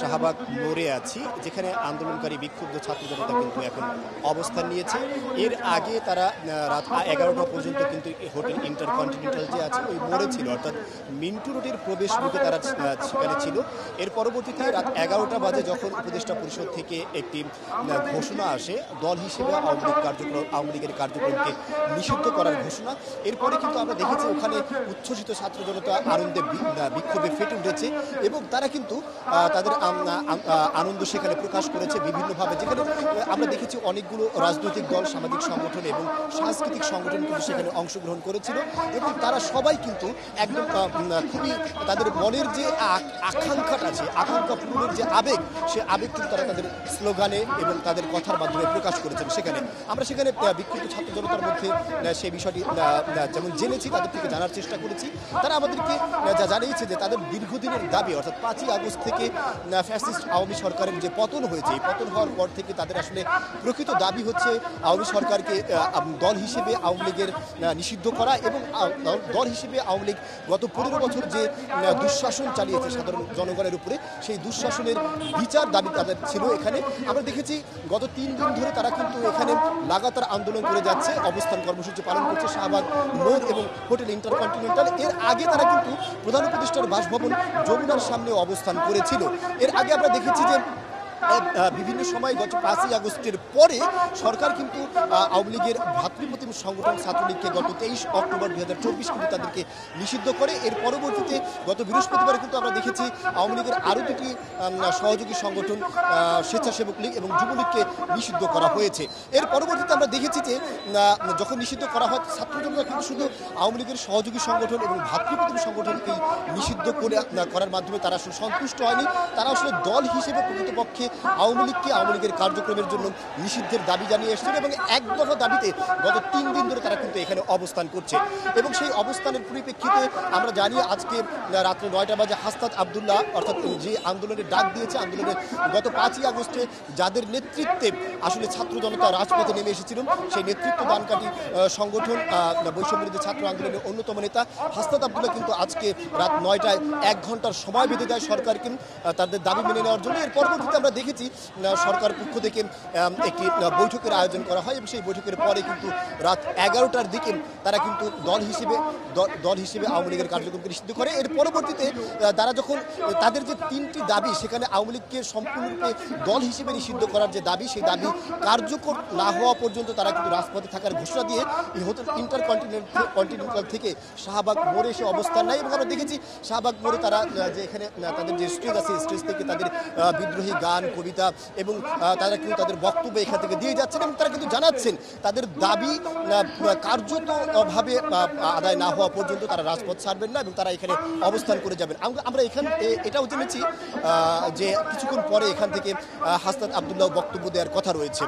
শাহবাগ মোড়ে আছি, যেখানে আন্দোলনকারী বিক্ষুব্ধ ছাত্র জনতা কিন্তু এখন অবস্থান নিয়েছে। এর আগে তারা রাত 11টা পর্যন্ত কিন্তু হোটেল ইন্টারকন্টিনেন্টাল যে আছে ওই মোড়ে ছিল, অর্থাৎ মিন্টু রোডের প্রবেশ মুখে তারা সেখানে ছিল। এর পরবর্তীতে রাত 11টা বাজে যখন উপদেষ্টা পরিষদ থেকে একটি ঘোষণা আসে দল হিসেবে আওয়ামী লীগের কার্যক্রমকে নিষিদ্ধ করার ঘোষণা, এরপরে কিন্তু আমরা দেখেছি ওখানে উচ্ছ্বসিত ছাত্র জনতা আনন্দে বিক্ষোভে ফেটে উঠেছে এবং তারা কিন্তু তাদের আনন্দ সেখানে প্রকাশ করেছে বিভিন্নভাবে। যেখানে আমরা দেখেছি অনেকগুলো রাজনৈতিক দল, সামাজিক সংগঠন এবং সাংস্কৃতিক সংগঠন কিন্তু সেখানে অংশগ্রহণ করেছিল এবং তারা সবাই কিন্তু একদম খুবই তাদের মনের যে আকাঙ্ক্ষাটা আছে, আকাঙ্ক্ষা পূরণের যে আবেগ, সে আবেগ কিন্তু তারা তাদের স্লোগানে এবং তাদের কথার মাধ্যমে প্রকাশ করেছেন। সেখানে আমরা সেখানে বিক্ষুব্ধ ছাত্র জনতার মধ্যে সেই বিষয়টি যেমন জেনেছি, তাদের থেকে জানার চেষ্টা করেছি। তারা আমাদেরকে যা জানিয়েছে যে তাদের দীর্ঘদিনের দাবি, অর্থাৎ 5ই আগস্ট থেকে ফ্যাসিস্ট আওয়ামী সরকারের যে পতন হয়েছে, এই পতন হওয়ার পর থেকে তাদের আসলে প্রকৃত দাবি হচ্ছে আওয়ামী সরকারকে দল হিসেবে আওয়ামী লীগের নিষিদ্ধ করা এবং দল হিসেবে আওয়ামী লীগ গত 15 বছর যে দুঃশাসন চালিয়েছে সাধারণ জনগণের উপরে, সেই দুঃশাসনের বিচার দাবি তাদের ছিল। এখানে আমরা দেখেছি গত 3 দিন ধরে তারা কিন্তু এখানে লাগাতার আন্দোলন করে যাচ্ছে, অবস্থান কর্মসূচি পালন করছে শাহবাগ মোড় এবং হোটেল ইন্টারকন্টিনেন্টাল। এর আগে তারা কিন্তু প্রধান উপদেষ্টার বাসভবন যমুনার সামনে অবস্থান করেছিল। এর আগে আমরা দেখেছি যে বিভিন্ন সময় গত 5ই আগস্টের পরে সরকার কিন্তু আওয়ামী লীগের ভাতৃপ্রতিম সংগঠন ছাত্রলীগকে গত 23 অক্টোবর 2024 কিন্তু তাদেরকে নিষিদ্ধ করে। এর পরবর্তীতে গত বৃহস্পতিবার কিন্তু আমরা দেখেছি আওয়ামী লীগের আরও দুটি সহযোগী সংগঠন স্বেচ্ছাসেবক লীগ এবং যুবলীগকে নিষিদ্ধ করা হয়েছে। এর পরবর্তীতে আমরা দেখেছি যে যখন নিষিদ্ধ করা হয়, ছাত্র জনতা কিন্তু শুধু আওয়ামী লীগের সহযোগী সংগঠন এবং ভাতৃপ্রতিম সংগঠনকেই নিষিদ্ধ করার মাধ্যমে তারা আসলে সন্তুষ্ট হয়নি। তারা আসলে দল হিসেবে প্রকৃতপক্ষে আওয়ামী লীগকে আওয়ামী লীগের কার্যক্রমের জন্য নিষিদ্ধের দাবি জানিয়ে এসেছিল এবং এক দফা দাবিতে গত 3 দিন ধরে তারা কিন্তু এখানে অবস্থান করছে। এবং সেই অবস্থানের পরিপ্রেক্ষিতে আমরা জানি আজকে রাত্রে 9টা বাজে হাসনাত আবদুল্লাহ, অর্থাৎ যে আন্দোলনের ডাক দিয়েছে, আন্দোলনের গত 5ই আগস্টে যাদের নেতৃত্বে আসলে ছাত্র জনতা রাজপথে নেমে এসেছিল, সেই নেতৃত্ব দানকারী সংগঠন বৈষম্যবিরোধী ছাত্র আন্দোলনের অন্যতম নেতা হাসনাত আবদুল্লাহ কিন্তু আজকে রাত 9টায় 1 ঘন্টার সময় বেঁধে দেয় সরকারকে তাদের দাবি মেনে নেওয়ার জন্য। এর পরবর্তীতে আমরা দেখেছি সরকার পক্ষ থেকে একটি বৈঠকের আয়োজন করা হয় এবং সেই বৈঠকের পরে কিন্তু রাত 11টার দিকে তারা কিন্তু দল হিসেবে আওয়ামী লীগের কার্যক্রমকে নিষিদ্ধ করে। এর পরবর্তীতে তারা যখন তাদের যে 3টি দাবি, সেখানে আওয়ামী লীগকে সম্পূর্ণরূপে দল হিসেবে নিষিদ্ধ করার যে দাবি, সেই দাবি কার্যকর না হওয়া পর্যন্ত তারা কিন্তু রাজপথে থাকার ঘোষণা দিয়ে এই হোটেল ইন্টারকন্টিনেন্টাল থেকে শাহবাগ মোড়ে এসে অবস্থান নেয়। এবং আমরা দেখেছি শাহবাগ মোড়ে তারা যে এখানে তাদের যে স্টেজ আছে, স্টেজ থেকে তাদের বিদ্রোহী গান, কবিতা এবং তারা কিন্তু তাদের বক্তব্য এখান থেকে দিয়ে যাচ্ছেন এবং তারা কিন্তু জানাচ্ছেন তাদের দাবি কার্যতভাবে আদায় না হওয়া পর্যন্ত তারা রাজপথ ছাড়বেন না এবং তারা এখানে অবস্থান করে যাবেন। আমরা এটাও জেনেছি যে কিছুক্ষণ পরে এখান থেকে হাসনাত আবদুল্লাহ বক্তব্য দেওয়ার কথা রয়েছে।